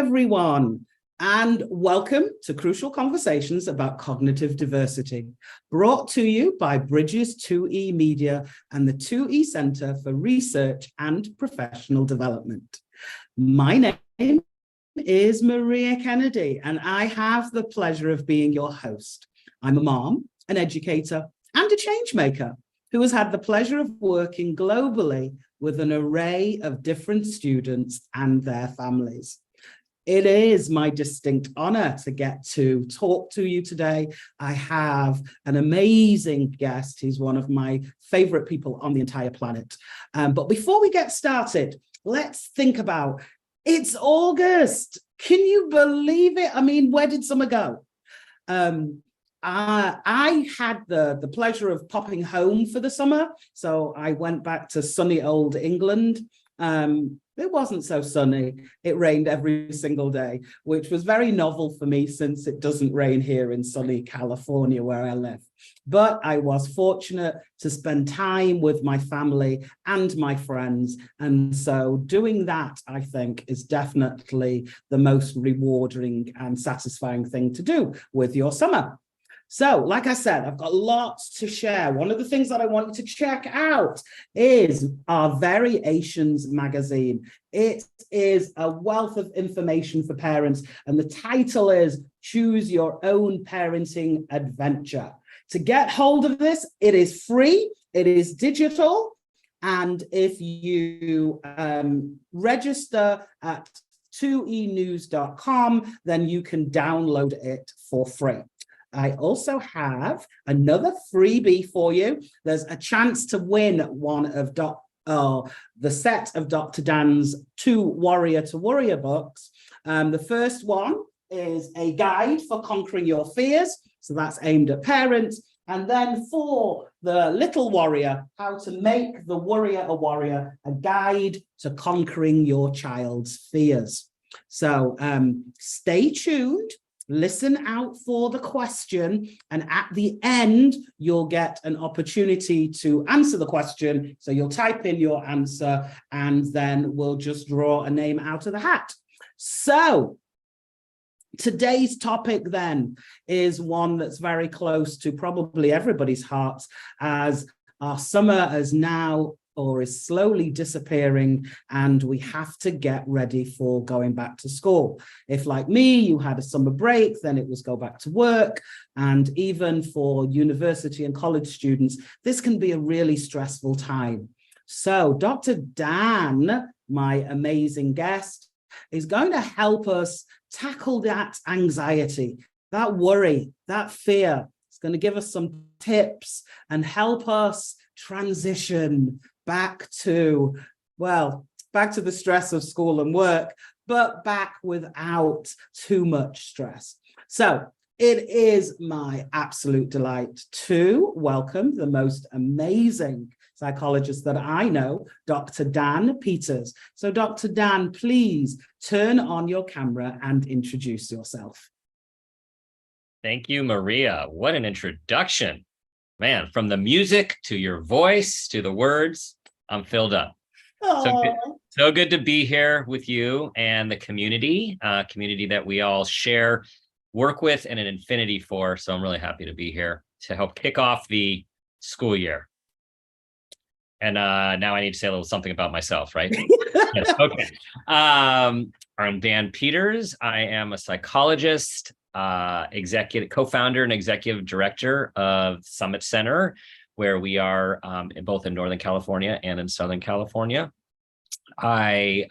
everyone, and welcome to Crucial Conversations about Cognitive Diversity, brought to you by Bridges 2E Media and the 2E Centre for Research and Professional Development. My name is Maria Kennedy, and I have the pleasure of being your host. I'm a mom, an educator, and a change maker who has had the pleasure of working globally with an array of different students and their families. It is my distinct honor to get to talk to you today. I have an amazing guest. He's one of my favorite people on the entire planet. But before we get started, let's think about, it's August. Can you believe it? I mean, where did summer go? I had the pleasure of popping home for the summer. So I went back to sunny old England. It wasn't so sunny. It rained every single day, which was very novel for me since it doesn't rain here in sunny California where I live. But I was fortunate to spend time with my family and my friends. And so doing that, I think, is definitely the most rewarding and satisfying thing to do with your summer. So, like I said, I've got lots to share. One of the things that I want you to check out is our Variations magazine. It is a wealth of information for parents, and the title is Choose Your Own Parenting Adventure. To get hold of this, it is free, it is digital, and if you register at 2enews.com, then you can download it for free. I also have another freebie for you. There's a chance to win one of the set of Dr. Dan's 2 Warrior to Warrior books. The first one is a guide for conquering your fears. So that's aimed at parents. And then for the little warrior, how to make the warrior a warrior, a guide to conquering your child's fears. So stay tuned. Listen out for the question, and at the end, you'll get an opportunity to answer the question. So you'll type in your answer, and then we'll just draw a name out of the hat. So today's topic then is one that's very close to probably everybody's hearts, as our summer is now or is slowly disappearing, and we have to get ready for going back to school. If, like me, you had a summer break, then it was go back to work. And even for university and college students, this can be a really stressful time. So Dr. Dan, my amazing guest, is going to help us tackle that anxiety, that worry, that fear. It's going to give us some tips and help us transition back to the stress of school and work, but back without too much stress. So it is my absolute delight to welcome the most amazing psychologist that I know, Dr. Dan Peters. So Dr. Dan, please turn on your camera and introduce yourself. Thank you, Maria. What an introduction. Man, from the music to your voice to the words, I'm filled up. So good to be here with you and the community that we all share, work with, and an infinity for. So I'm really happy to be here to help kick off the school year. And now I need to say a little something about myself, right? Yes, okay. I'm Dan Peters. I am a psychologist, co-founder and executive director of Summit Center, where we are both in Northern California and in Southern California. I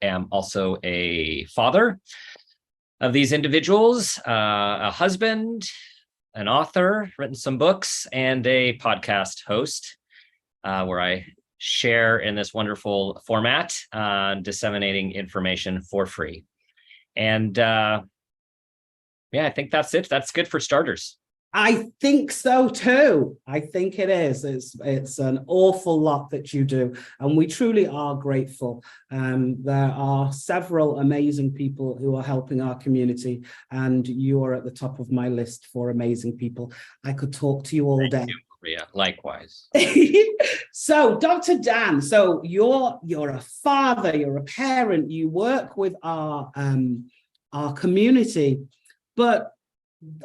am also a father of these individuals, a husband, an author, written some books, and a podcast host, where I share in this wonderful format, disseminating information for free. And I think that's it. That's good for starters. I think so too. I think it is. It's an awful lot that you do, and we truly are grateful. There are several amazing people who are helping our community, and you are at the top of my list for amazing people. I could talk to you all day. Yeah, likewise. So, Dr. Dan, so you're a father, you're a parent, you work with our community, but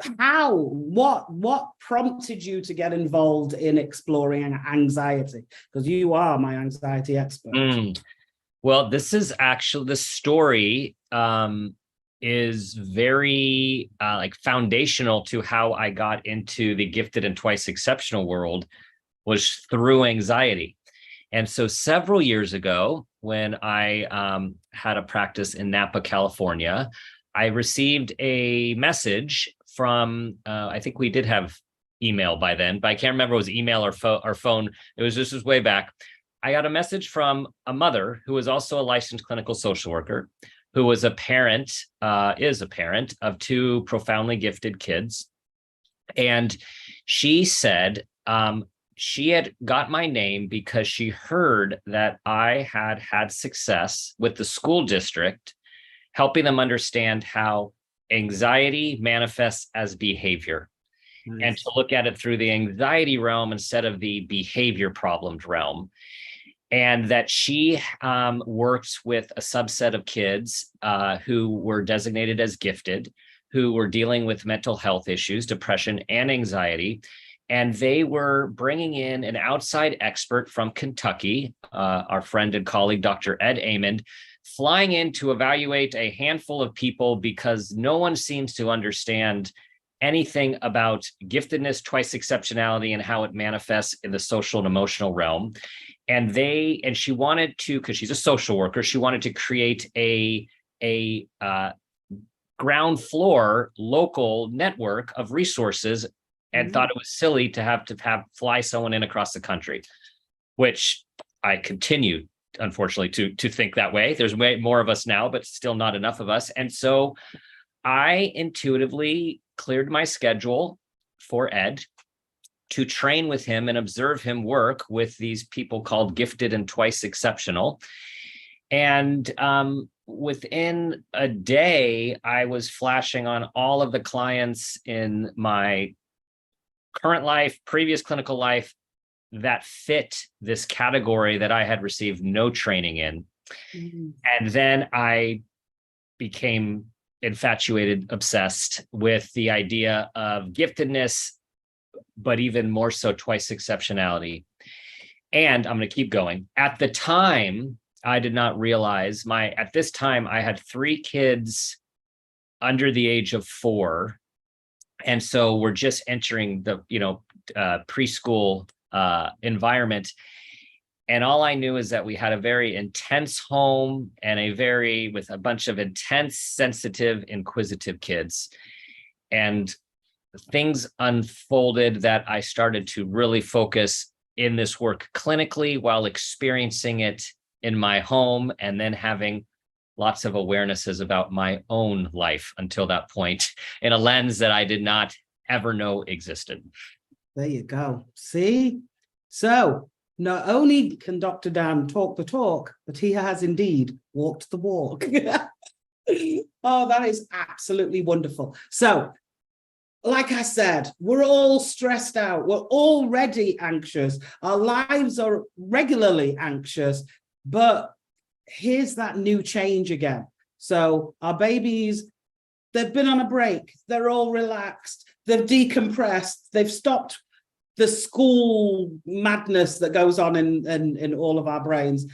what prompted you to get involved in exploring anxiety? Because you are my anxiety expert. Well, this is actually the story is very like foundational to how I got into the gifted and twice exceptional world, was through anxiety. And so several years ago, when I had a practice in Napa, California, I received a message from, I think we did have email by then, but I can't remember if it was email or phone. This was way back. I got a message from a mother who was also a licensed clinical social worker, who was is a parent of two profoundly gifted kids. And she said she had got my name because she heard that I had had success with the school district, helping them understand how anxiety manifests as behavior. Nice. And to look at it through the anxiety realm instead of the behavior problemed realm. And that she works with a subset of kids who were designated as gifted, who were dealing with mental health issues, depression and anxiety. And they were bringing in an outside expert from Kentucky, our friend and colleague, Dr. Ed Amond, flying in to evaluate a handful of people because no one seems to understand anything about giftedness, twice exceptionality, and how it manifests in the social and emotional realm. And she wanted to, because she's a social worker, she wanted to create a ground floor local network of resources, and thought it was silly to have fly someone in across the country, which I continue, unfortunately, to think that way. There's way more of us now, but still not enough of us. And so I intuitively cleared my schedule for Ed to train with him and observe him work with these people called gifted and twice exceptional. And within a day, I was flashing on all of the clients in my current life, previous clinical life, that fit this category that I had received no training in. Mm-hmm. And then I became infatuated, obsessed with the idea of giftedness, but even more so twice exceptionality. And I'm going to keep going. At the time, I did not realize at this time, I had 3 kids under the age of 4. And so we're just entering the, preschool environment. And all I knew is that we had a very intense home and with a bunch of intense, sensitive, inquisitive kids. And things unfolded that I started to really focus in this work clinically while experiencing it in my home, and then having lots of awarenesses about my own life until that point in a lens that I did not ever know existed. There you go. See? So not only can Dr. Dan talk the talk, but he has indeed walked the walk. Oh, that is absolutely wonderful. So, like I said, we're all stressed out. We're already anxious. Our lives are regularly anxious, but here's that new change again. So our babies, they've been on a break. They're all relaxed. They've decompressed. They've stopped the school madness that goes on in all of our brains.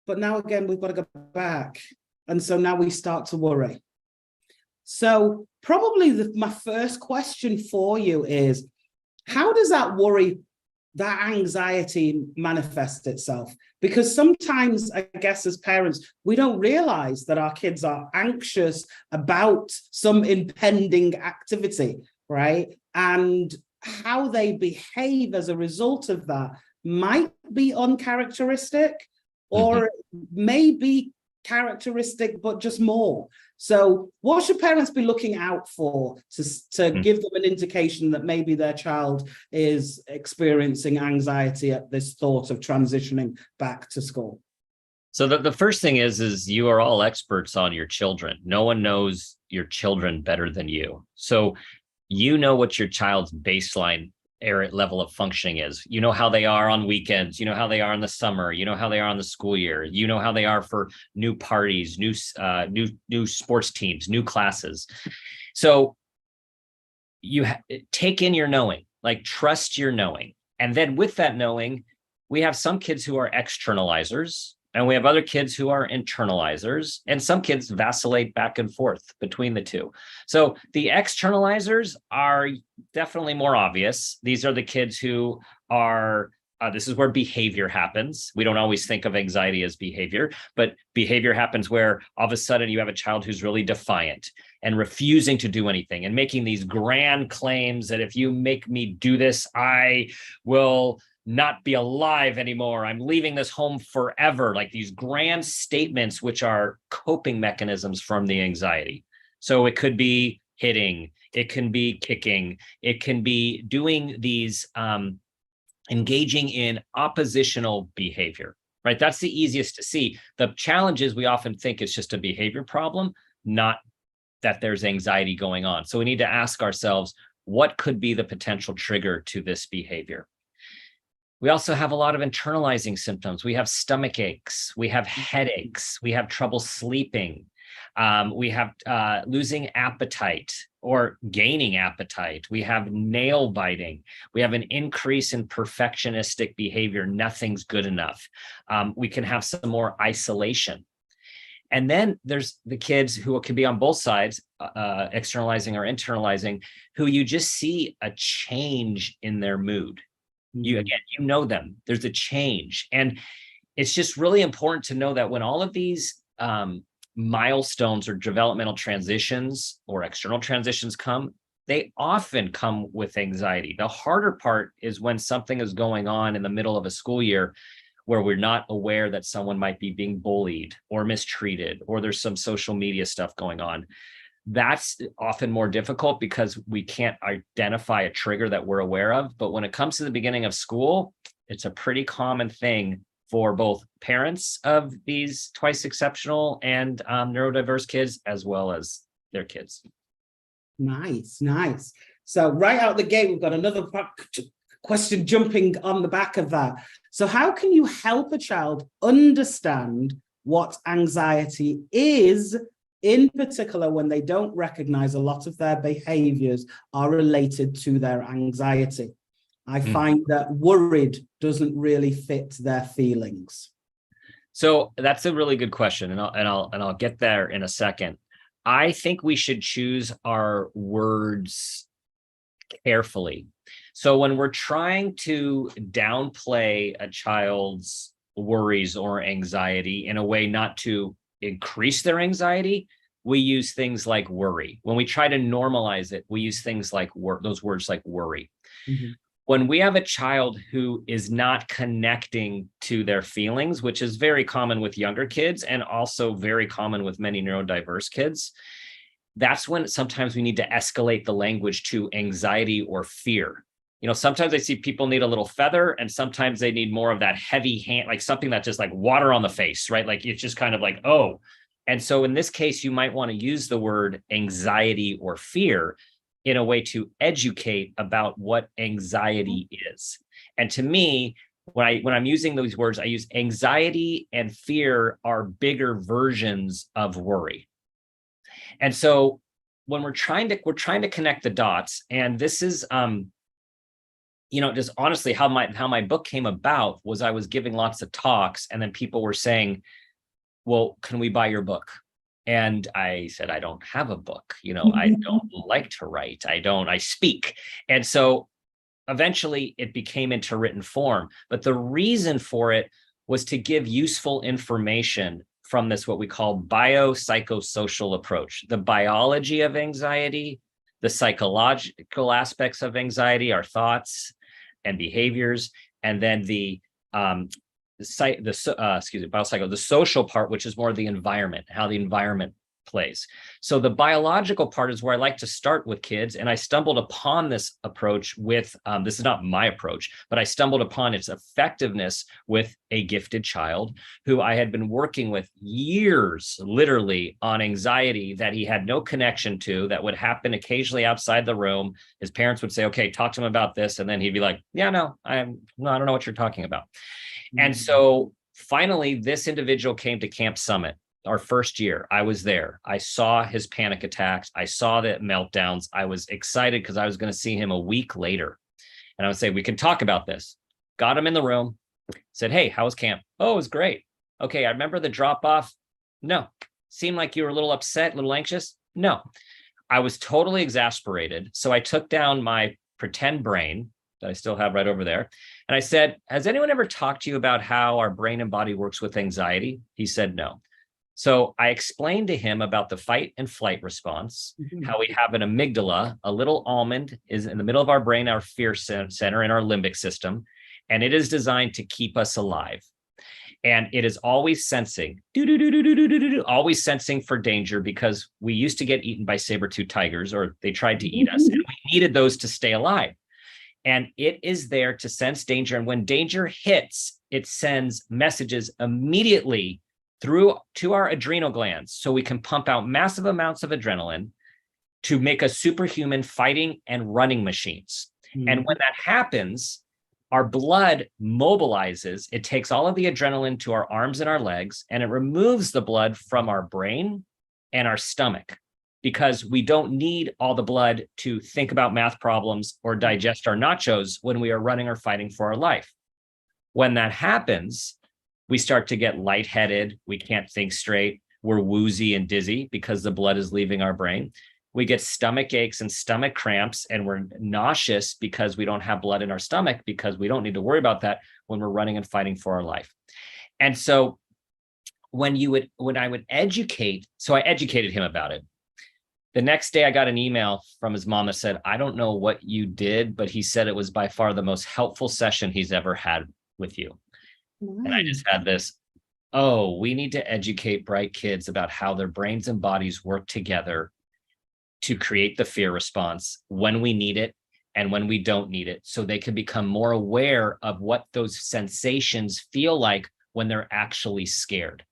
But now again, we've got to go back. And so now we start to worry. So probably my first question for you is, how does that worry, that anxiety manifest itself? Because sometimes, I guess, as parents, we don't realize that our kids are anxious about some impending activity, right? And how they behave as a result of that might be uncharacteristic, or may be characteristic, but just more. So what should parents be looking out for to give them an indication that maybe their child is experiencing anxiety at this thought of transitioning back to school? So the first thing is you are all experts on your children. No one knows your children better than you. So you know what your child's baseline level of functioning is. You know how they are on weekends, you know how they are in the summer, you know how they are on the school year, you know how they are for new parties, new sports teams, new classes. So you take in your knowing, like trust your knowing. And then with that knowing, we have some kids who are externalizers, and we have other kids who are internalizers, and some kids vacillate back and forth between the two. So the externalizers are definitely more obvious. These are the kids who are, this is where behavior happens. We don't always think of anxiety as behavior, but behavior happens where all of a sudden you have a child who's really defiant and refusing to do anything and making these grand claims that if you make me do this, I will not be alive anymore. I'm leaving this home forever. Like these grand statements, which are coping mechanisms from the anxiety. So it could be hitting, it can be kicking, it can be doing these, engaging in oppositional behavior, right? That's the easiest to see. The challenge is we often think it's just a behavior problem, not that there's anxiety going on. So we need to ask ourselves, what could be the potential trigger to this behavior? We also have a lot of internalizing symptoms. We have stomach aches, we have headaches, we have trouble sleeping, we have losing appetite or gaining appetite. We have nail biting. We have an increase in perfectionistic behavior. Nothing's good enough. We can have some more isolation. And then there's the kids who can be on both sides, externalizing or internalizing, who you just see a change in their mood. You know them, there's a change. And it's just really important to know that when all of these milestones or developmental transitions or external transitions come, they often come with anxiety. The harder part is when something is going on in the middle of a school year where we're not aware that someone might be being bullied or mistreated, or there's some social media stuff going on. That's often more difficult because we can't identify a trigger that we're aware of. But when it comes to the beginning of school, it's a pretty common thing for both parents of these twice exceptional and neurodiverse kids, as well as their kids. Nice, nice. So right out the gate, we've got another question jumping on the back of that. So how can you help a child understand what anxiety is, in particular when they don't recognize a lot of their behaviors are related to their anxiety? I find that worried doesn't really fit their feelings. So that's a really good question, and I'll get there in a second. I think we should choose our words carefully. So when we're trying to downplay a child's worries or anxiety in a way not to increase their anxiety, we use things like worry. When we try to normalize it, we use things like those words like worry. When we have a child who is not connecting to their feelings, which is very common with younger kids and also very common with many neurodiverse kids, that's when sometimes we need to escalate the language to anxiety or fear. You know, sometimes I see people need a little feather, and sometimes they need more of that heavy hand, like something that's just like water on the face, right? Like it's just kind of like, oh. And so in this case, you might want to use the word anxiety or fear in a way to educate about what anxiety is. And to me, when I'm using those words, I use anxiety and fear are bigger versions of worry. And so when we're trying to connect the dots, and this is just honestly how my book came about was I was giving lots of talks, and then people were saying, well, can we buy your book? And I said, I don't have a book. I don't like to write. I speak. And so eventually it became into written form. But the reason for it was to give useful information from this, what we call biopsychosocial approach, the biology of anxiety, the psychological aspects of anxiety, our thoughts and behaviors, and then the social part, which is more the environment, how the environment plays. So the biological part is where I like to start with kids. And I stumbled upon this approach with, this is not my approach, but I stumbled upon its effectiveness with a gifted child who I had been working with years, literally, on anxiety that he had no connection to, that would happen occasionally outside the room. His parents would say, okay, talk to him about this. And then he'd be like, yeah, no, I don't know what you're talking about. And so finally, this individual came to Camp Summit. Our first year, I was there. I saw his panic attacks. I saw the meltdowns. I was excited because I was going to see him a week later. And I would say, we can talk about this. Got him in the room, said, hey, how was camp? Oh, it was great. Okay, I remember the drop off. No. Seemed like you were a little upset, a little anxious. No. I was totally exasperated. So I took down my pretend brain that I still have right over there. And I said, has anyone ever talked to you about how our brain and body works with anxiety? He said, no. So I explained to him about the fight and flight response, how we have an amygdala, a little almond is in the middle of our brain, our fear center in our limbic system, and it is designed to keep us alive. And it is always sensing, always sensing for danger, because we used to get eaten by saber-toothed tigers, or they tried to eat us, and we needed those to stay alive. And it is there to sense danger. And when danger hits, it sends messages immediately through to our adrenal glands, so we can pump out massive amounts of adrenaline to make us superhuman fighting and running machines. And when that happens, our blood mobilizes. It takes all of the adrenaline to our arms and our legs, and it removes the blood from our brain and our stomach, because we don't need all the blood to think about math problems or digest our nachos when we are running or fighting for our life. When that happens, we start to get lightheaded. We can't think straight. We're woozy and dizzy because the blood is leaving our brain. We get stomach aches and stomach cramps, and we're nauseous because we don't have blood in our stomach, because we don't need to worry about that when we're running and fighting for our life. And so when I would educate, so I educated him about it. The next day I got an email from his mom that said, I don't know what you did, but he said it was by far the most helpful session he's ever had with you. And I just had this, oh, we need to educate bright kids about how their brains and bodies work together to create the fear response when we need it and when we don't need it, so they can become more aware of what those sensations feel like when they're actually scared.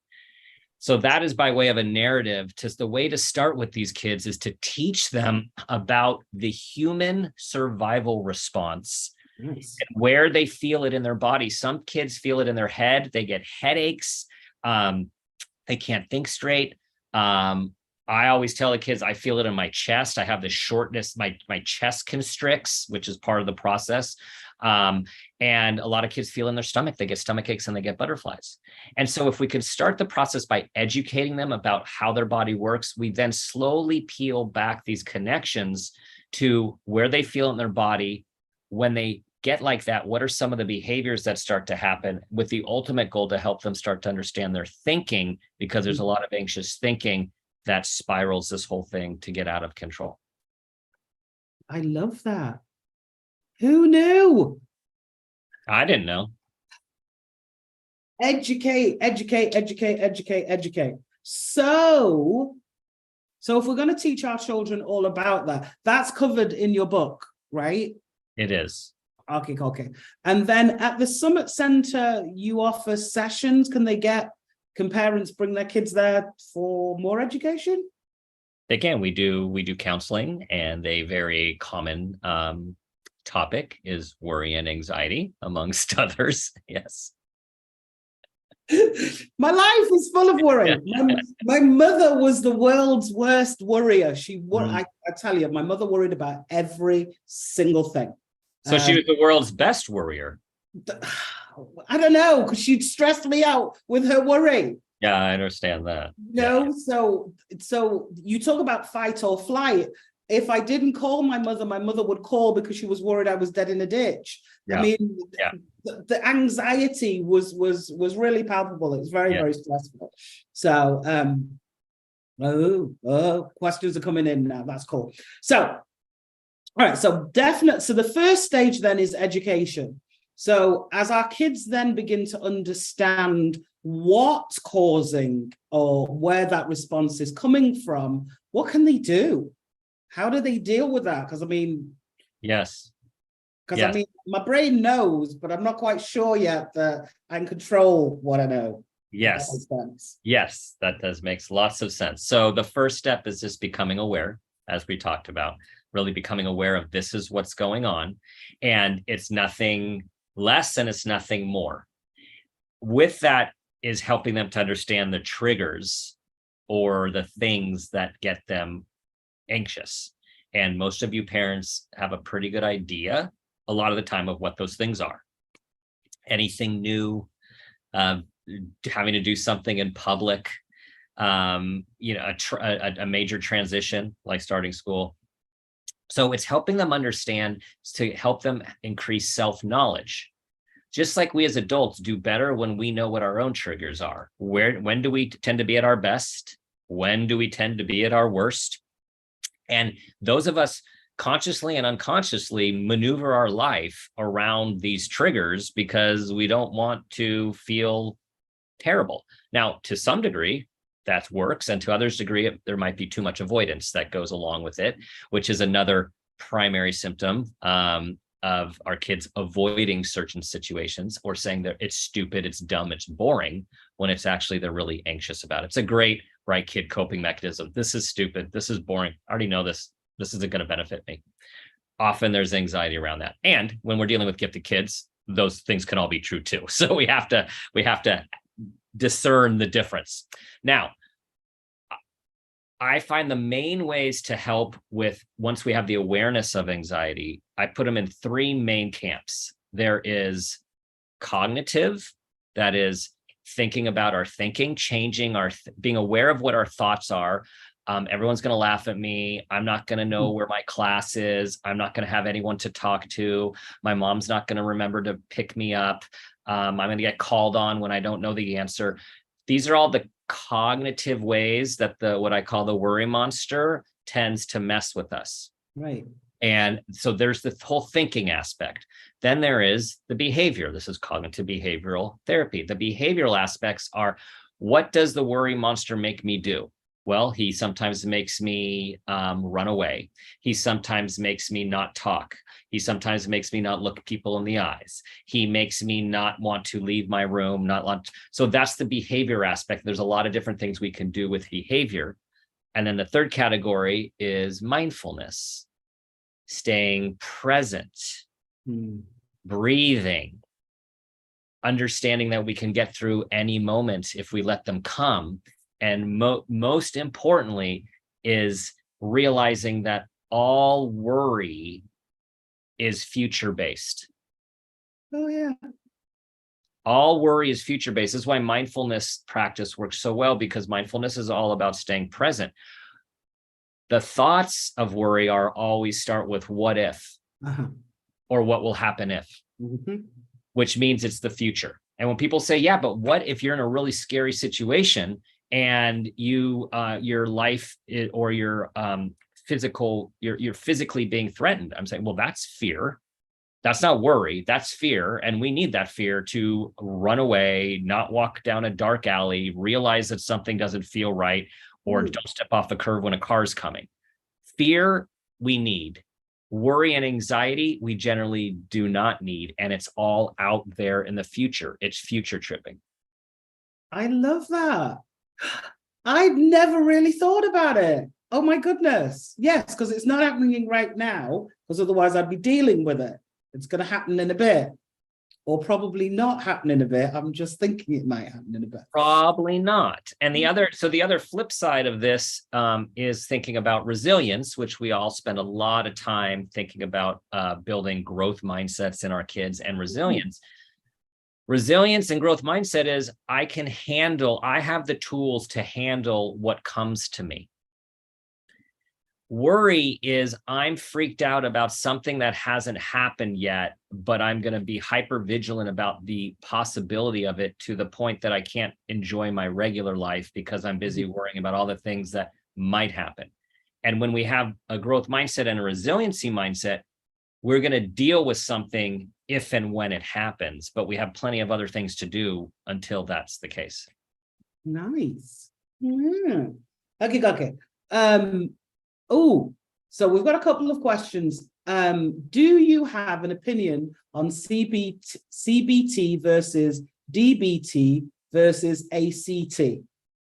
So that is by way of a narrative. Just the way to start with these kids is to teach them about the human survival response. Nice. And where they feel it in their body. Some kids feel it in their head. They get headaches. They can't think straight. I always tell the kids, I feel it in my chest. I have this shortness. My chest constricts, which is part of the process. And a lot of kids feel in their stomach. They get stomach aches and they get butterflies. And so if we can start the process by educating them about how their body works, we then slowly peel back these connections to where they feel in their body. When they get like that, what are some of the behaviors that start to happen, with the ultimate goal to help them start to understand their thinking, because there's a lot of anxious thinking that spirals this whole thing to get out of control. I love that. Who knew? I didn't know. Educate. So if we're going to teach our children all about that, that's covered in your book, right? It is. Okay. And then at the Summit Center, you offer sessions. Can parents bring their kids there for more education? They can. We do counseling, and a very common topic is worry and anxiety, amongst others. Yes. My life is full of worry. My mother was the world's worst worrier. I tell you, my mother worried about every single thing. So she was the world's best worrier. I don't know, because she'd stress me out with her worry. Yeah, I understand that. So you talk about fight or flight. If I didn't call my mother would call because she was worried I was dead in a ditch. Yeah. I mean, the anxiety was really palpable. It was very, very stressful. So, questions are coming in now. That's cool. So, all right. So the first stage then is education. So as our kids then begin to understand what's causing or where that response is coming from, what can they do? How do they deal with that? Because I mean, Yes. because Yes. I mean, my brain knows, but I'm not quite sure yet that I can control what I know. Yes. Yes, that makes lots of sense. So the first step is just becoming aware, as we talked about, really becoming aware of this is what's going on. And it's nothing less and it's nothing more. With that is helping them to understand the triggers or the things that get them anxious. And most of you parents have a pretty good idea a lot of the time of what those things are. Anything new, having to do something in public, you know, a major transition like starting school. So it's helping them understand to help them increase self-knowledge. Just like we as adults do better when we know what our own triggers are. When do we tend to be at our best? When do we tend to be at our worst? And those of us consciously and unconsciously maneuver our life around these triggers because we don't want to feel terrible. Now, to some degree, that works. And to others' degree, there might be too much avoidance that goes along with it, which is another primary symptom of our kids avoiding certain situations or saying that it's stupid, it's dumb, it's boring, when it's actually they're really anxious about it. It's a great right kid coping mechanism. This is stupid. This is boring. I already know this. This isn't going to benefit me. Often there's anxiety around that. And when we're dealing with gifted kids, those things can all be true too. So we have to discern the difference. Now, I find the main ways to help with, once we have the awareness of anxiety, I put them in three main camps. There is cognitive, that is thinking about our thinking, changing our, being aware of what our thoughts are. Everyone's going to laugh at me. I'm not going to know where my class is. I'm not going to have anyone to talk to. My mom's not going to remember to pick me up. I'm going to get called on when I don't know the answer. These are all the cognitive ways that what I call the worry monster tends to mess with us. Right. And so there's the whole thinking aspect. Then there is the behavior. This is cognitive behavioral therapy. The behavioral aspects are, what does the worry monster make me do? Well, he sometimes makes me run away. He sometimes makes me not talk. He sometimes makes me not look people in the eyes. He makes me not want to leave my room, not want. So that's the behavior aspect. There's a lot of different things we can do with behavior. And then the third category is mindfulness, staying present, breathing, understanding that we can get through any moment if we let them come. And most importantly is realizing that all worry is future-based. Oh, yeah. All worry is future-based. This is why mindfulness practice works so well, because mindfulness is all about staying present. The thoughts of worry are always start with what if, or what will happen if, which means it's the future. And when people say, yeah, but what if you're in a really scary situation and you your life or your physical, you're physically being threatened? I'm saying, well, that's fear. That's not worry, that's fear. And we need that fear to run away, not walk down a dark alley, realize that something doesn't feel right, or don't step off the curb when a car's coming. Fear, we need. Worry and anxiety, we generally do not need. And it's all out there in the future. It's future tripping. I love that. I've never really thought about it. Oh my goodness. Yes, because it's not happening right now, because otherwise I'd be dealing with it. It's going to happen in a bit, or probably not happen in a bit. I'm just thinking it might happen in a bit. Probably not. And the other flip side of this is thinking about resilience, which we all spend a lot of time thinking about building growth mindsets in our kids. And resilience and growth mindset is, I have the tools to handle what comes to me. Worry is, I'm freaked out about something that hasn't happened yet, but I'm going to be hyper vigilant about the possibility of it, to the point that I can't enjoy my regular life because I'm busy worrying about all the things that might happen. And when we have a growth mindset and a resiliency mindset, we're going to deal with something if and when it happens, but we have plenty of other things to do until that's the case. Nice. Okay. Oh, so we've got a couple of questions. Do you have an opinion on CBT versus DBT versus ACT?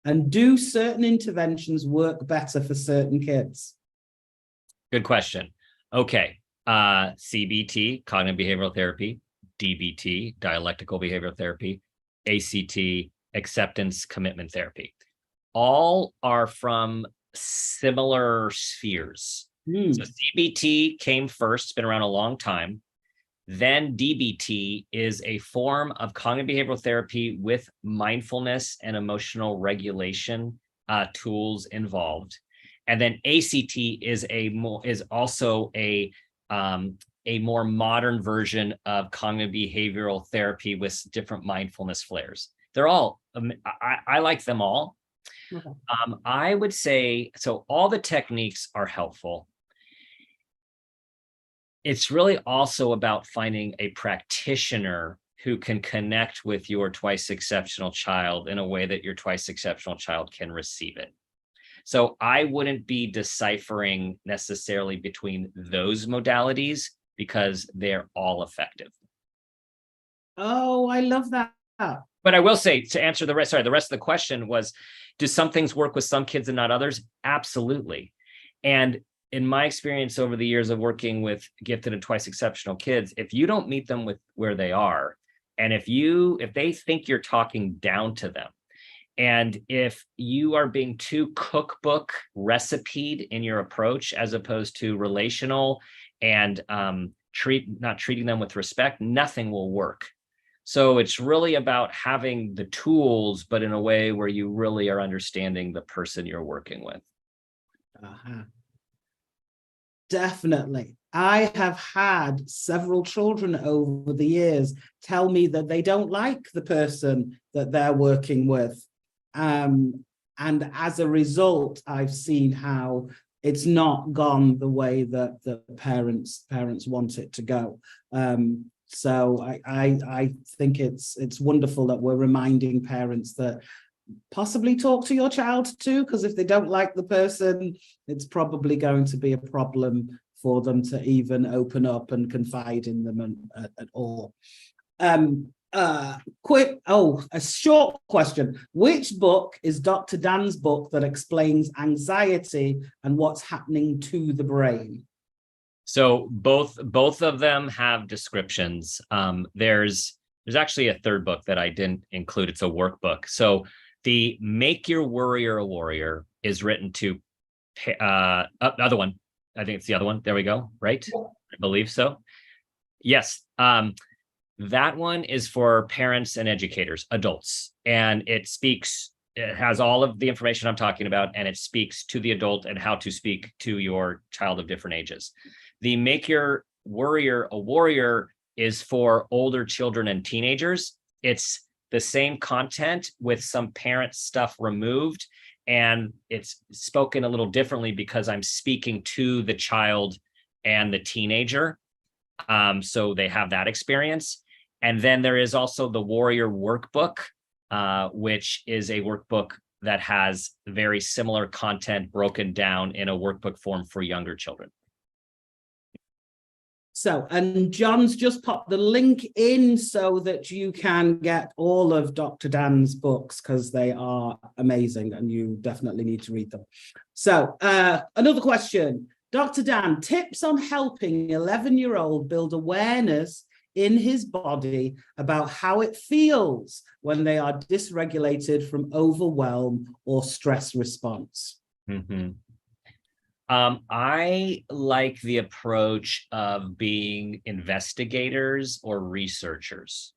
And do certain interventions work better for certain kids? Good question. Okay. CBT, cognitive behavioral therapy, DBT, dialectical behavioral therapy, ACT, acceptance commitment therapy. All are from similar spheres. So CBT came first, it's been around a long time. Then DBT is a form of cognitive behavioral therapy with mindfulness and emotional regulation tools involved. And then ACT is also a more modern version of cognitive behavioral therapy with different mindfulness flares. They're all, I like them all. Okay. I would say, so all the techniques are helpful. It's really also about finding a practitioner who can connect with your twice exceptional child in a way that your twice exceptional child can receive it. So I wouldn't be deciphering necessarily between those modalities because they're all effective. Oh, I love that. But I will say, to answer the rest of the question was, do some things work with some kids and not others? Absolutely. And in my experience over the years of working with gifted and twice exceptional kids, if you don't meet them with where they are, and if they think you're talking down to them, and if you are being too cookbook recipeed in your approach as opposed to relational and not treating them with respect, nothing will work. So it's really about having the tools, but in a way where you really are understanding the person you're working with. Definitely. I have had several children over the years tell me that they don't like the person that they're working with. And as a result, I've seen how it's not gone the way that the parents want it to go. So I think it's wonderful that we're reminding parents that possibly talk to your child too, because if they don't like the person, it's probably going to be a problem for them to even open up and confide in them at all. A short question. Which book is Dr. Dan's book that explains anxiety and what's happening to the brain? So both of them have descriptions. There's actually a third book that I didn't include. It's a workbook. So the Make Your Worrier a Warrior is written to other one. I think it's the other one. There we go. Right? I believe so. Yes. That one is for parents and educators, adults, and it has all of the information I'm talking about, and it speaks to the adult and how to speak to your child of different ages. The Make Your Worrier a Warrior is for older children and teenagers. It's the same content with some parent stuff removed, and it's spoken a little differently because I'm speaking to the child and the teenager. So they have that experience. And then there is also the Warrior Workbook, which is a workbook that has very similar content broken down in a workbook form for younger children. So, and John's just popped the link in so that you can get all of Dr. Dan's books because they are amazing and you definitely need to read them. So, another question. Dr. Dan, tips on helping 11-year-old build awareness in his body about how it feels when they are dysregulated from overwhelm or stress response. Mm-hmm. I like the approach of being investigators or researchers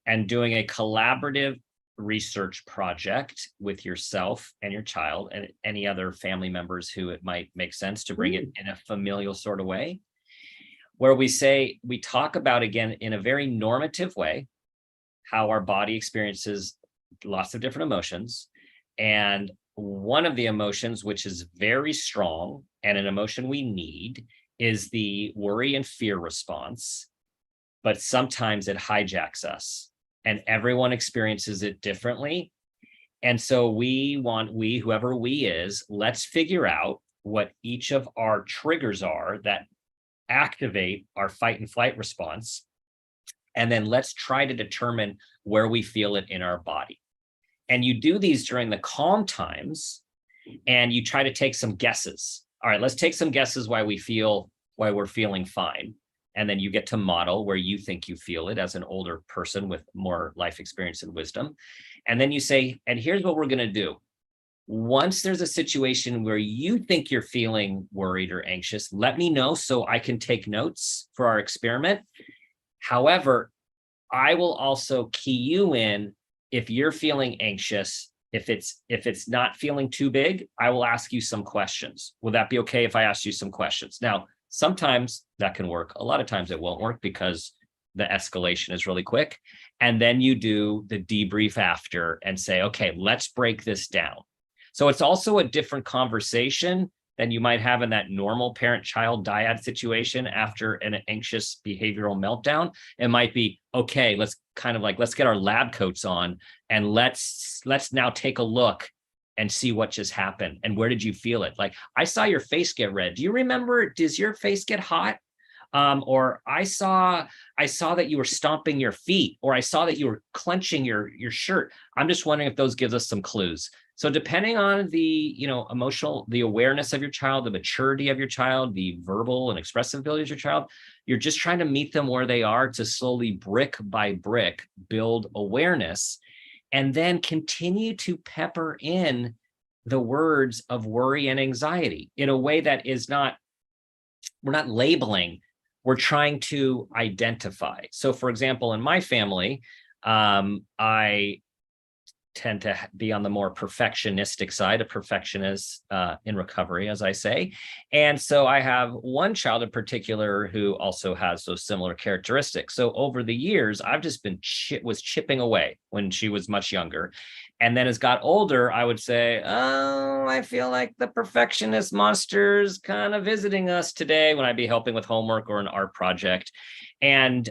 and doing a collaborative research project with yourself and your child and any other family members who it might make sense to bring it in a familial sort of way, where we talk about, again, in a very normative way, how our body experiences lots of different emotions. And one of the emotions, which is very strong and an emotion we need, is the worry and fear response. but sometimes it hijacks us, and everyone experiences it differently. And so whoever we is, let's figure out what each of our triggers are that activate our fight and flight response. And then let's try to determine where we feel it in our body. And you do these during the calm times, and you try to take some guesses. All right, let's take some guesses why we're feeling fine. And then you get to model where you think you feel it as an older person with more life experience and wisdom. And then you say, and here's what we're going to do. Once there's a situation where you think you're feeling worried or anxious, let me know so I can take notes for our experiment. However, I will also key you in if you're feeling anxious. If it's not feeling too big, I will ask you some questions. Will that be okay if I ask you some questions? Now, sometimes that can work. A lot of times it won't work because the escalation is really quick. And then you do the debrief after and say, okay, let's break this down. So it's also a different conversation than you might have in that normal parent-child dyad situation after an anxious behavioral meltdown. It might be, okay, let's get our lab coats on and let's now take a look and see what just happened. And where did you feel it? Like, I saw your face get red. Do you remember, does your face get hot? Or I saw that you were stomping your feet, or I saw that you were clenching your shirt. I'm just wondering if those gives us some clues. So depending on the, emotional, the awareness of your child, the maturity of your child, the verbal and expressive abilities of your child, you're just trying to meet them where they are to slowly, brick by brick, build awareness, and then continue to pepper in the words of worry and anxiety in a way that is not, we're not labeling, we're trying to identify. So for example, in my family, I tend to be on the more perfectionistic side. A perfectionist in recovery, as I say. And so I have one child in particular who also has those similar characteristics. So over the years, I've just been chipping away when she was much younger. And then as got older, I would say, oh, I feel like the perfectionist monster's kind of visiting us today when I'd be helping with homework or an art project. And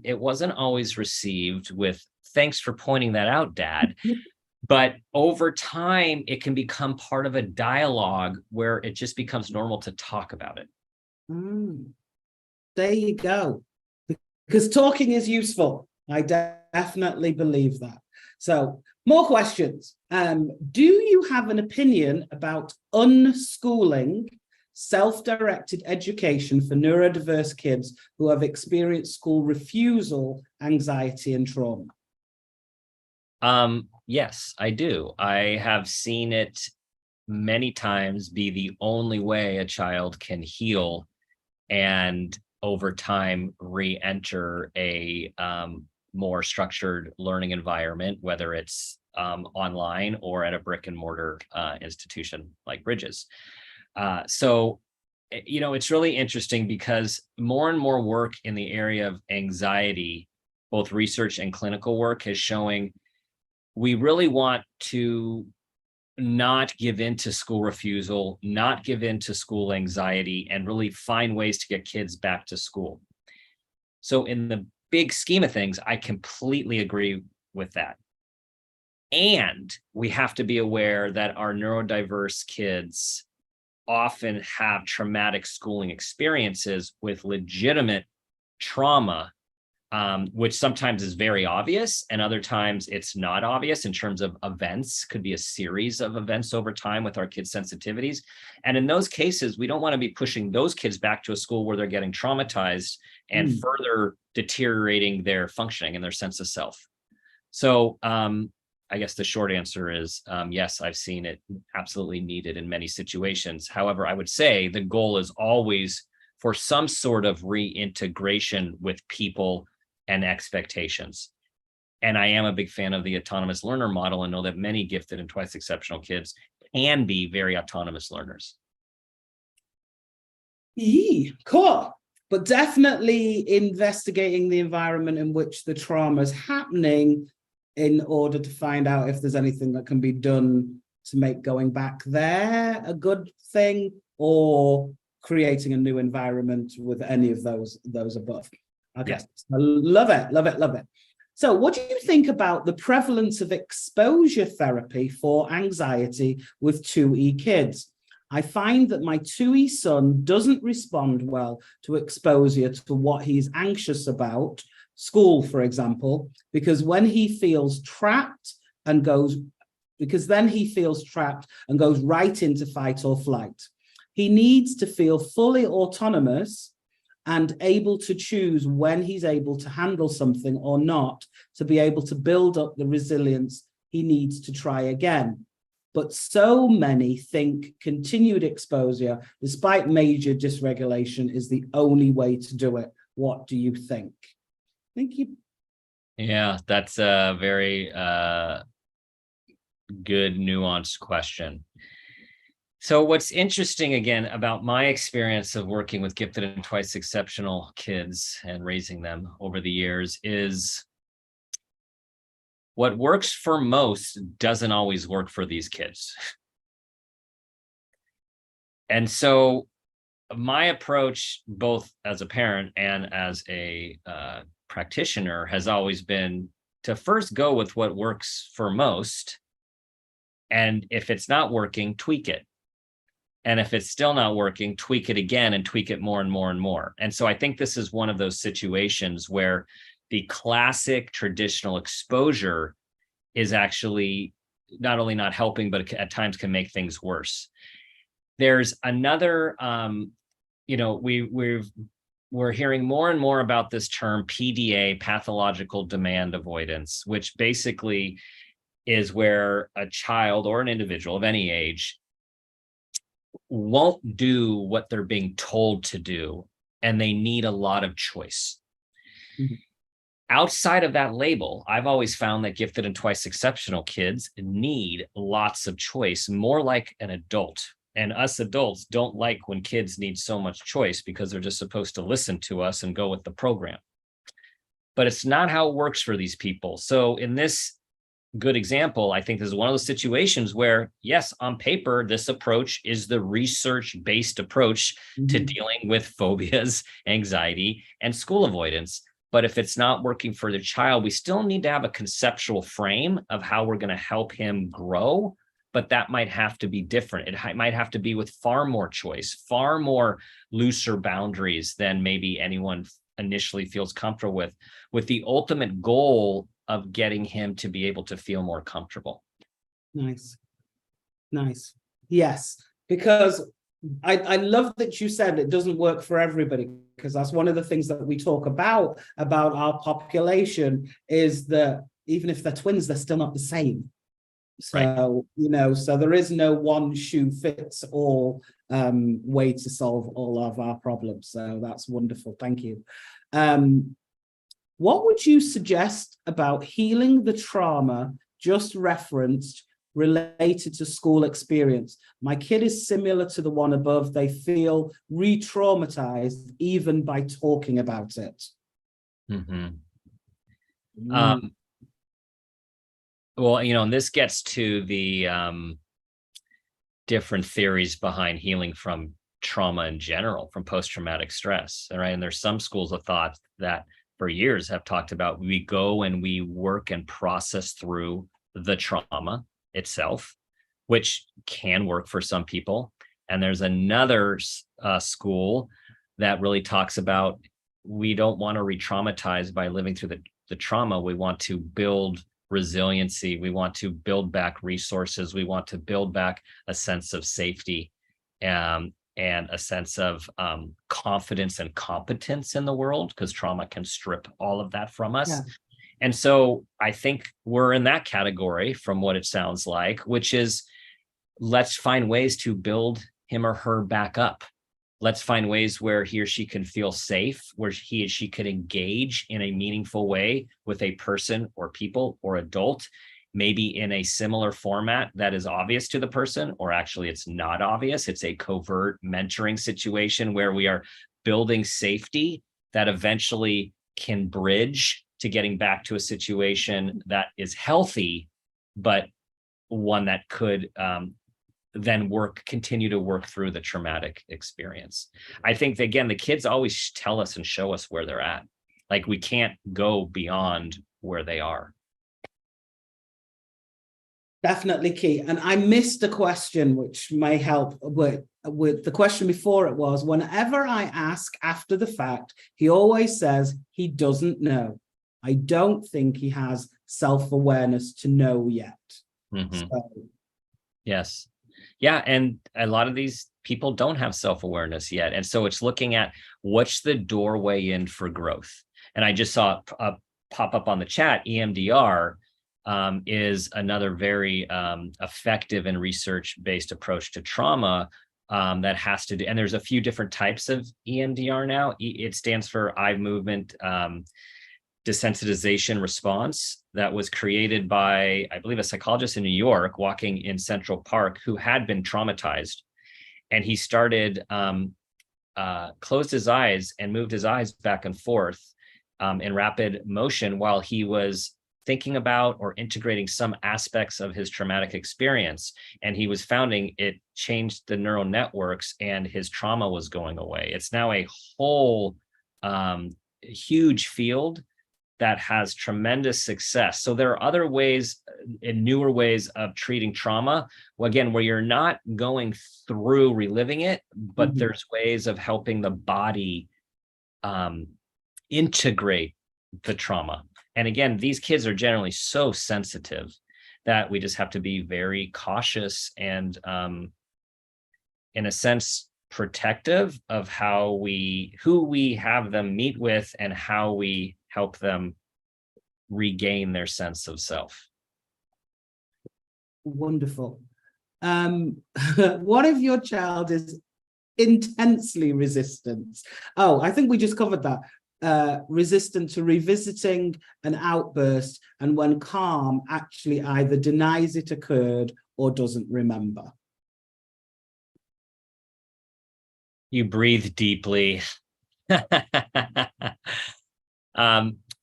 it wasn't always received with, thanks for pointing that out, Dad. But over time, it can become part of a dialogue where it just becomes normal to talk about it. There you go. Because talking is useful. I definitely believe that. So more questions. Do you have an opinion about unschooling self-directed education for neurodiverse kids who have experienced school refusal, anxiety, and trauma? Yes, I do. I have seen it many times be the only way a child can heal and over time re-enter a more structured learning environment, whether it's online or at a brick and mortar institution like Bridges. So, it's really interesting because more and more work in the area of anxiety, both research and clinical work, is showing we really want to not give in to school refusal, not give in to school anxiety, and really find ways to get kids back to school. So in the big scheme of things, I completely agree with that. And we have to be aware that our neurodiverse kids often have traumatic schooling experiences with legitimate trauma, which sometimes is very obvious and other times it's not obvious in terms of events. Could be a series of events over time with our kids' sensitivities. And in those cases, we don't want to be pushing those kids back to a school where they're getting traumatized and further deteriorating their functioning and their sense of self. So I guess the short answer is yes, I've seen it absolutely needed in many situations. However, I would say the goal is always for some sort of reintegration with people and expectations. And I am a big fan of the autonomous learner model and know that many gifted and twice exceptional kids can be very autonomous learners. Cool. But definitely investigating the environment in which the trauma is happening in order to find out if there's anything that can be done to make going back there a good thing, or creating a new environment with any of those above. Okay, Yes. I love it, love it, love it. So, what do you think about the prevalence of exposure therapy for anxiety with 2E kids? I find that my 2E son doesn't respond well to exposure to what he's anxious about, school, for example, because when he feels trapped and goes, because then he feels trapped and goes right into fight or flight. He needs to feel fully autonomous and able to choose when he's able to handle something or not, to be able to build up the resilience he needs to try again. But so many think continued exposure, despite major dysregulation, is the only way to do it. What do you think? Thank you. Yeah, that's a very good nuanced question. So what's interesting again about my experience of working with gifted and twice exceptional kids and raising them over the years is what works for most doesn't always work for these kids. And so my approach, both as a parent and as a practitioner, has always been to first go with what works for most. And if it's not working, tweak it. And if it's still not working, tweak it again and tweak it more and more and more. And so I think this is one of those situations where the classic traditional exposure is actually not only not helping, but at times can make things worse. There's another, we're hearing more and more about this term PDA, pathological demand avoidance, which basically is where a child or an individual of any age won't do what they're being told to do, and they need a lot of choice. Mm-hmm. Outside of that label, I've always found that gifted and twice exceptional kids need lots of choice, more like an adult. And us adults don't like when kids need so much choice because they're just supposed to listen to us and go with the program. But it's not how it works for these people. So in this good example, I think this is one of those situations where, yes, on paper, this approach is the research-based approach to dealing with phobias, anxiety, and school avoidance. But if it's not working for the child, we still need to have a conceptual frame of how we're going to help him grow. But that might have to be different. It might have to be with far more choice, far more looser boundaries than maybe anyone initially feels comfortable with the ultimate goal of getting him to be able to feel more comfortable. Nice. Nice. Yes, because I love that you said it doesn't work for everybody, because that's one of the things that we talk about our population is that even if they're twins, they're still not the same. So, right. So there is no one shoe fits all way to solve all of our problems. So that's wonderful. Thank you. What would you suggest about healing the trauma just referenced related to school experience? My kid is similar to the one above. They feel re-traumatized even by talking about it. Mm-hmm. Well, and this gets to the different theories behind healing from trauma in general, from post-traumatic stress, right? And there's some schools of thought that for years have talked about we go and we work and process through the trauma itself, which can work for some people. And there's another school that really talks about we don't want to re-traumatize by living through the trauma. We want to build resiliency. We want to build back resources. We want to build back a sense of safety and a sense of confidence and competence in the world, because trauma can strip all of that from us. Yeah. And so I think we're in that category from what it sounds like, which is let's find ways to build him or her back up. Let's find ways where he or she can feel safe, where he or she could engage in a meaningful way with a person or people or adult, maybe in a similar format that is obvious to the person, or actually it's not obvious. It's a covert mentoring situation where we are building safety that eventually can bridge to getting back to a situation that is healthy, but one that could then continue to work through the traumatic experience. I think, again, the kids always tell us and show us where they're at. Like we can't go beyond where they are. Definitely key. And I missed a question which may help with the question before. It was, whenever I ask after the fact, he always says he doesn't know. I don't think he has self-awareness to know yet. Mhm. So, Yes. Yeah. And a lot of these people don't have self-awareness yet. And so it's looking at what's the doorway in for growth. And I just saw a pop up on the chat, EMDR is another very effective and research-based approach to trauma that has to do, and there's a few different types of EMDR now. It stands for eye movement desensitization response, that was created by, I believe, a psychologist in New York walking in Central Park who had been traumatized. And he started, closed his eyes and moved his eyes back and forth in rapid motion while he was thinking about or integrating some aspects of his traumatic experience. And he was finding it changed the neural networks and his trauma was going away. It's now a whole huge field that has tremendous success. So there are other ways and newer ways of treating trauma, again, where you're not going through reliving it, but there's ways of helping the body integrate the trauma. And again, these kids are generally so sensitive that we just have to be very cautious and, in a sense, protective of who we have them meet with and how we help them regain their sense of self. wonderful. What if your child is intensely resistant? Oh, I think we just covered that. Resistant to revisiting an outburst, and when calm, actually either denies it occurred or doesn't remember. You breathe deeply.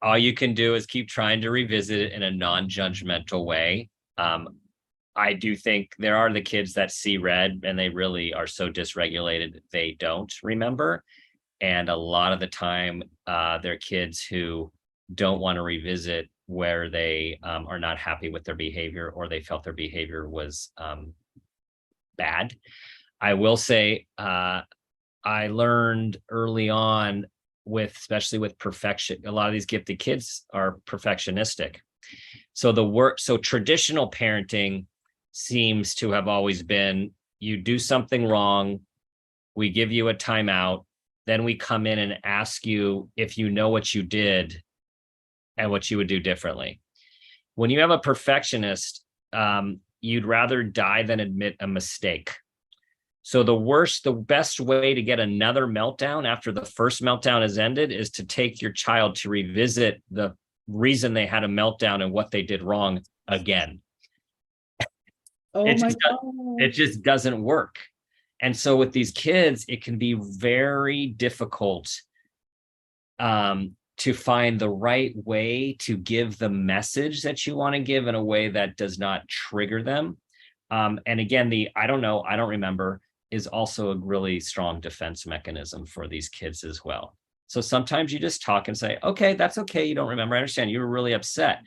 All you can do is keep trying to revisit it in a non-judgmental way. I do think there are the kids that see red and they really are so dysregulated they don't remember. And a lot of the time, they're kids who don't want to revisit where they are not happy with their behavior or they felt their behavior was bad. I will say, I learned early on especially with perfection, a lot of these gifted kids are perfectionistic. So traditional parenting seems to have always been, you do something wrong, we give you a timeout, then we come in and ask you if you know what you did and what you would do differently. When you have a perfectionist, you'd rather die than admit a mistake. So the best way to get another meltdown after the first meltdown has ended is to take your child to revisit the reason they had a meltdown and what they did wrong again. Oh my God. It just doesn't work. And so with these kids, it can be very difficult to find the right way to give the message that you want to give in a way that does not trigger them. And again, I don't know, I don't remember, is also a really strong defense mechanism for these kids as well. So sometimes you just talk and say, okay, that's okay, you don't remember, I understand, you were really upset.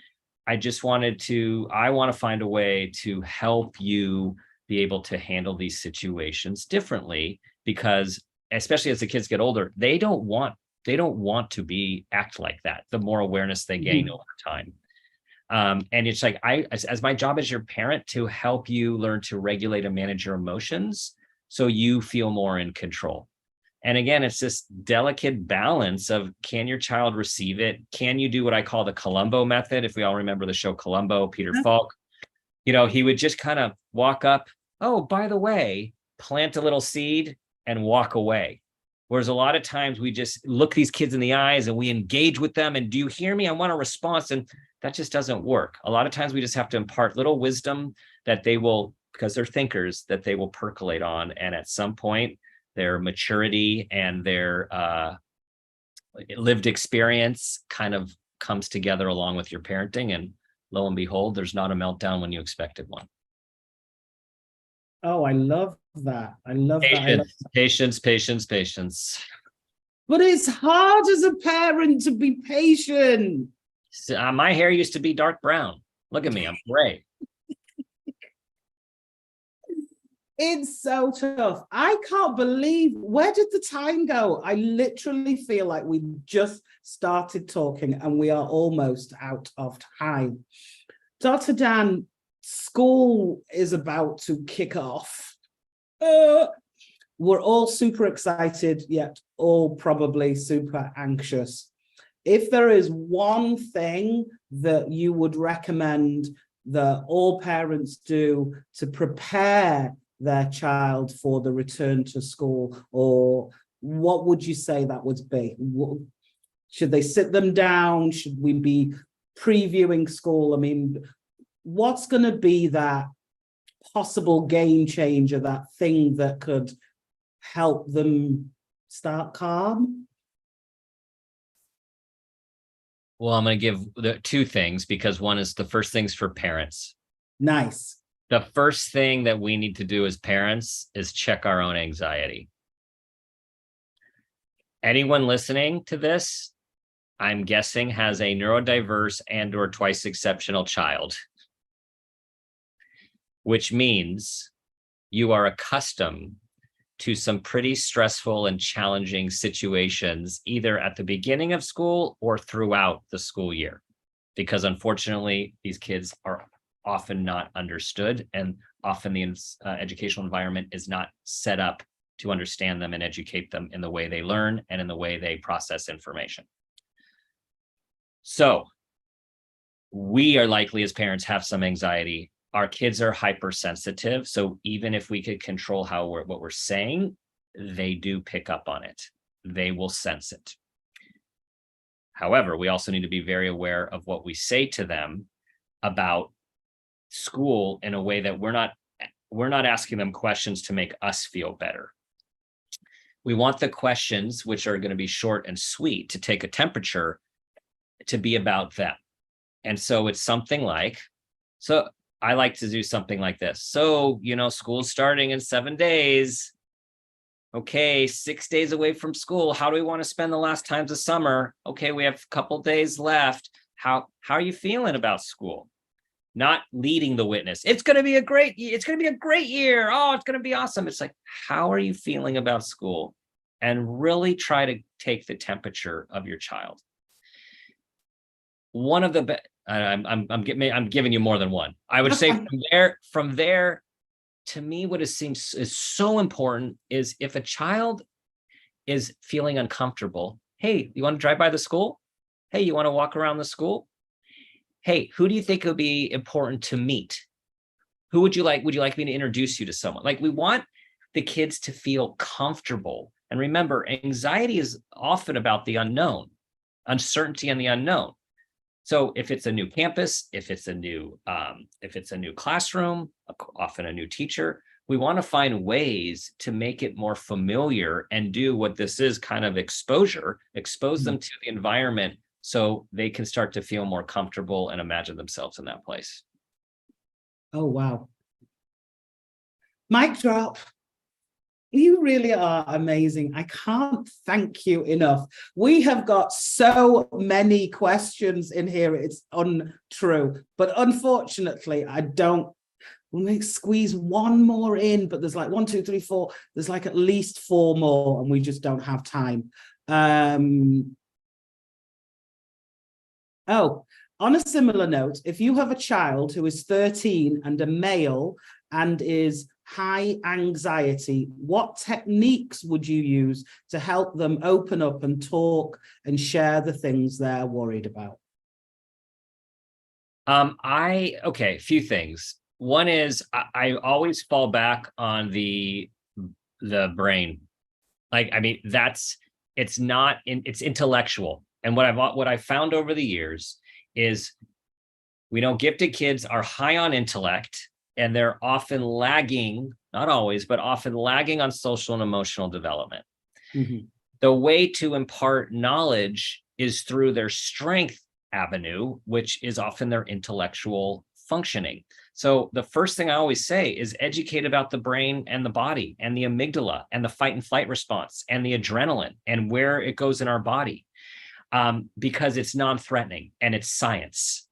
I want to find a way to help you be able to handle these situations differently, because especially as the kids get older, they don't want to act like that, the more awareness they gain over time. And it's like, as my job as your parent, to help you learn to regulate and manage your emotions so you feel more in control. And again, it's this delicate balance of, can your child receive it? Can you do what I call the Columbo method? If we all remember the show Columbo, Peter Falk, he would just kind of walk up, oh, by the way, plant a little seed and walk away. Whereas a lot of times we just look these kids in the eyes and we engage with them and, do you hear me? I want a response. And that just doesn't work. A lot of times we just have to impart little wisdom that they will, because they're thinkers, that they will percolate on. And at some point, their maturity and their lived experience kind of comes together along with your parenting. And lo and behold, there's not a meltdown when you expected one. Oh, I love that. I love that. Patience. But it's hard as a parent to be patient. So, my hair used to be dark brown. Look at me, I'm gray. It's so tough. I can't believe, where did the time go? I literally feel like we just started talking and we are almost out of time. Dr. Dan, school is about to kick off. We're all super excited, yet all probably super anxious. If there is one thing that you would recommend that all parents do to prepare their child for the return to school, or what would you say that would be? Should they sit them down? Should we be previewing school? I mean, what's going to be that possible game changer, that thing that could help them start calm? Well, I'm going to give the two things, because one is the first things for parents. Nice. The first thing that we need to do as parents is check our own anxiety. Anyone listening to this, I'm guessing, has a neurodiverse and or twice exceptional child, which means you are accustomed to some pretty stressful and challenging situations, either at the beginning of school or throughout the school year, because unfortunately, these kids are often not understood, and often the educational environment is not set up to understand them and educate them in the way they learn and in the way they process information. So we are likely, as parents, have some anxiety. Our kids are hypersensitive, so even if we could control what we're saying, they do pick up on it. They will sense it. However, we also need to be very aware of what we say to them about school in a way that we're not asking them questions to make us feel better. We want the questions, which are going to be short and sweet, to take a temperature, to be about them. And so it's something like, so I like to do something like this. So, school's starting in 7 days. Okay, 6 days away from school. How do we want to spend the last times of summer? Okay, we have a couple days left. How are you feeling about school? Not leading the witness. It's going to be a great year. Oh, it's going to be awesome. It's like, how are you feeling about school? And really try to take the temperature of your child. One of the I'm giving you more than one. I would say from there, to me, what it seems is so important is if a child is feeling uncomfortable. Hey, you want to drive by the school? Hey, you want to walk around the school? Hey, who do you think would be important to meet? Who would you like? Would you like me to introduce you to someone? Like, we want the kids to feel comfortable. And remember, anxiety is often about the unknown, uncertainty and the unknown. So if it's a new campus, if it's a new classroom, often a new teacher, we want to find ways to make it more familiar and do what this is, kind of expose them to the environment, so they can start to feel more comfortable and imagine themselves in that place. Oh, wow. Mic drop. You really are amazing. I can't thank you enough. We have got so many questions in here. It's untrue. But unfortunately, we may squeeze one more in, but there's like 1, 2, 3, 4. There's like at least 4 more, and we just don't have time. Oh, on a similar note, if you have a child who is 13 and a male and is high anxiety, what techniques would you use to help them open up and talk and share the things they're worried about? A few things. One is I always fall back on the brain. It's intellectual. And what I've found over the years is, gifted kids are high on intellect, and they're often lagging, not always, but often lagging on social and emotional development. Mm-hmm. The way to impart knowledge is through their strength avenue, which is often their intellectual functioning. So the first thing I always say is educate about the brain and the body and the amygdala and the fight and flight response and the adrenaline and where it goes in our body, because it's non-threatening and it's science.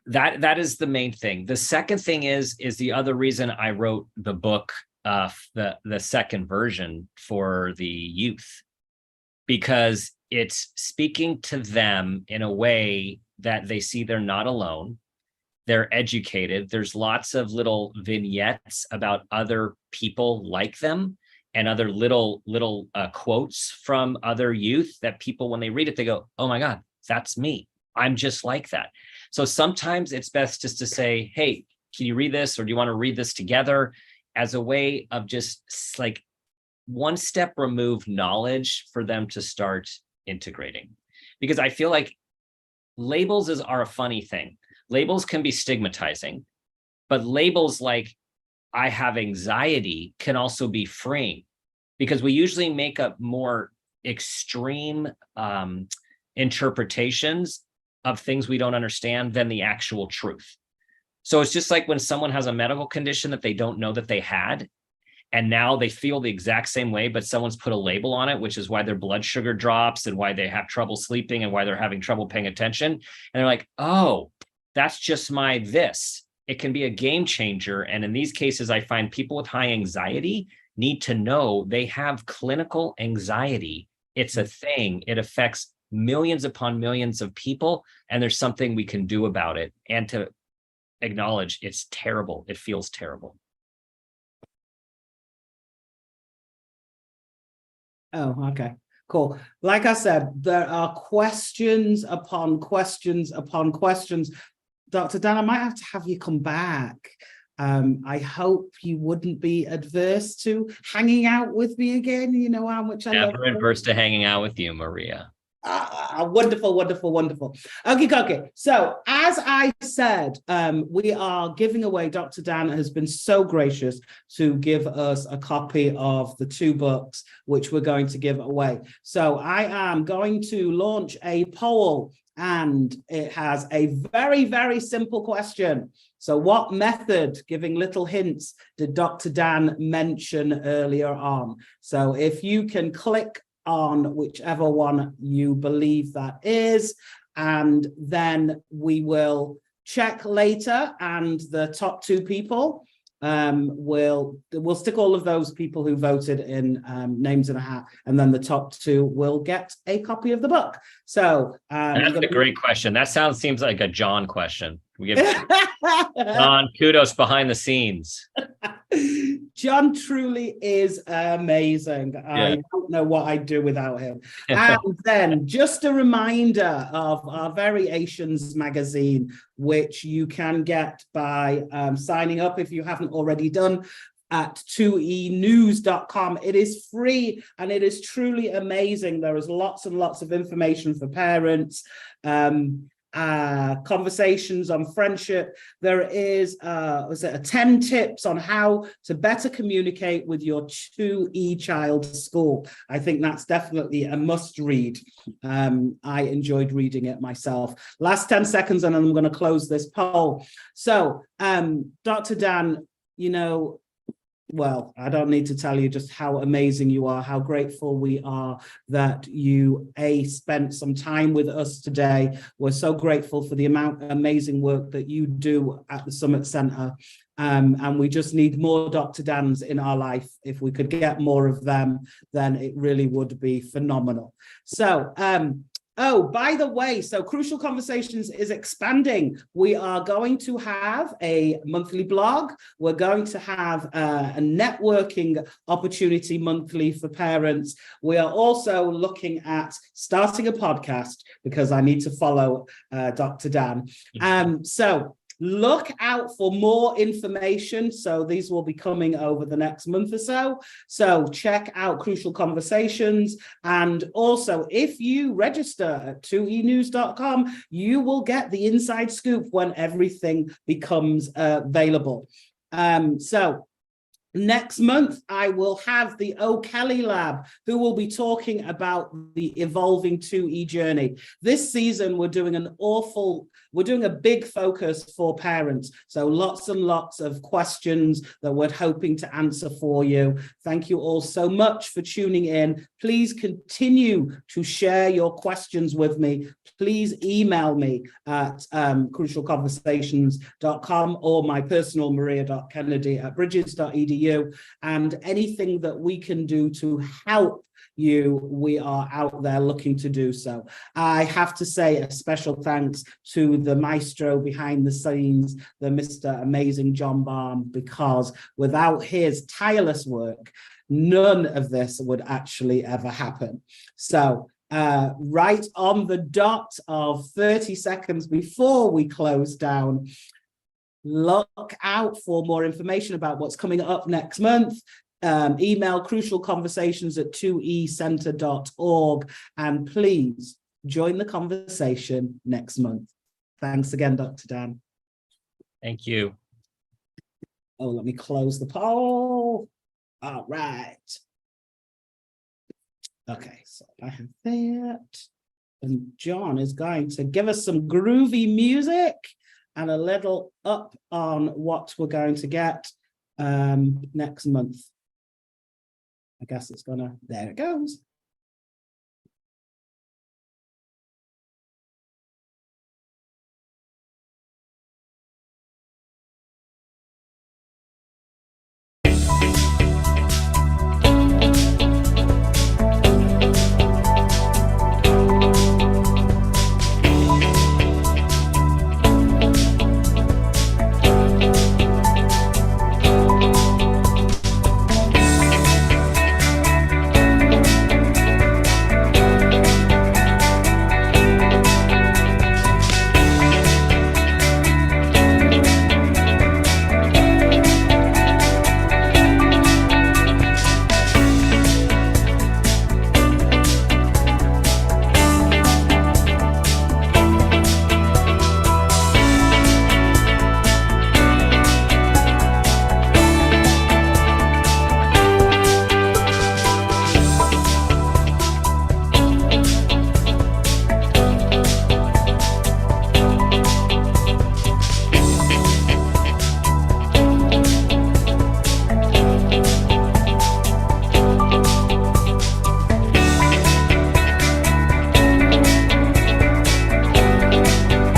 That is the main thing. The second thing is the other reason I wrote the book, the second version for the youth, because it's speaking to them in a way that they see they're not alone. They're educated. There's lots of little vignettes about other people like them and other little quotes from other youth that people, when they read it, they go, oh my God, that's me. I'm just like that. So sometimes it's best just to say, hey, can you read this? Or do you want to read this together, as a way of just like one step removed knowledge for them to start integrating? Because I feel like labels are a funny thing. Labels can be stigmatizing, but labels like I have anxiety can also be freeing, because we usually make up more extreme interpretations of things we don't understand than the actual truth. So it's just like when someone has a medical condition that they don't know that they had, and now they feel the exact same way, but someone's put a label on it, which is why their blood sugar drops and why they have trouble sleeping and why they're having trouble paying attention. And they're like, oh, that's just my this. It can be a game changer. And in these cases, I find people with high anxiety need to know they have clinical anxiety. It's a thing. It affects millions upon millions of people, and there's something we can do about it, and to acknowledge it's terrible. It feels terrible. Oh, okay, cool. Like I said, there are questions upon questions upon questions. Dr. Dan, I might have to have you come back. I hope you wouldn't be adverse to hanging out with me again. You know how much I love Never adverse to hanging out with you, Maria. Wonderful, wonderful, wonderful. Okay. So as I said, we are giving away, Dr. Dan has been so gracious to give us a copy of the 2 books, which we're going to give away. So I am going to launch a poll, and it has a very, very simple question. So what method, giving little hints, did Dr. Dan mention earlier on? So if you can click on whichever one you believe that is, and then we will check later, and the top 2 people we'll stick all of those people who voted in names in a hat, and then the top 2 will get a copy of the book. So that's a great question. That seems like a John question. We give John kudos behind the scenes. John truly is amazing. Yeah. I don't know what I'd do without him. And then just a reminder of our Variations magazine, which you can get by signing up if you haven't already done at 2enews.com. It is free and it is truly amazing. There is lots and lots of information for parents, conversations on friendship. There is 10 tips on how to better communicate with your 2E child at school. I think that's definitely a must read. I enjoyed reading it myself. Last 10 seconds and I'm going to close this poll. So Dr. Dan, you know, well, I don't need to tell you just how amazing you are, how grateful we are that you spent some time with us today. We're so grateful for the amount of amazing work that you do at the Summit Center. And we just need more Dr. Dans in our life. If we could get more of them, then it really would be phenomenal. So, oh, by the way, so Crucial Conversations is expanding. We are going to have a monthly blog. We're going to have a networking opportunity monthly for parents. We are also looking at starting a podcast because I need to follow Dr. Dan. So look out for more information. So these will be coming over the next month or so. So check out Crucial Conversations. And also, if you register at 2enews.com, you will get the inside scoop when everything becomes available. So Next month, I will have the O'Kelly Lab, who will be talking about the evolving 2E journey. This season, we're doing a big focus for parents. So lots and lots of questions that we're hoping to answer for you. Thank you all so much for tuning in. Please continue to share your questions with me. Please email me at crucialconversations.com or my personal maria.kennedy@bridges.edu. And anything that we can do to help you, we are out there looking to do so. I have to say a special thanks to the maestro behind the scenes, the Mr. Amazing John Baum, because without his tireless work, none of this would actually ever happen. So right on the dot of 30 seconds before we close down, look out for more information about what's coming up next month. Email crucialconversations@2ecenter.org, and please join the conversation next month. Thanks again, Dr. Dan. Thank you. Oh, let me close the poll. All right. Okay, so I have that. And John is going to give us some groovy music and a little up on what we're going to get next month. I guess it's gonna, there it goes.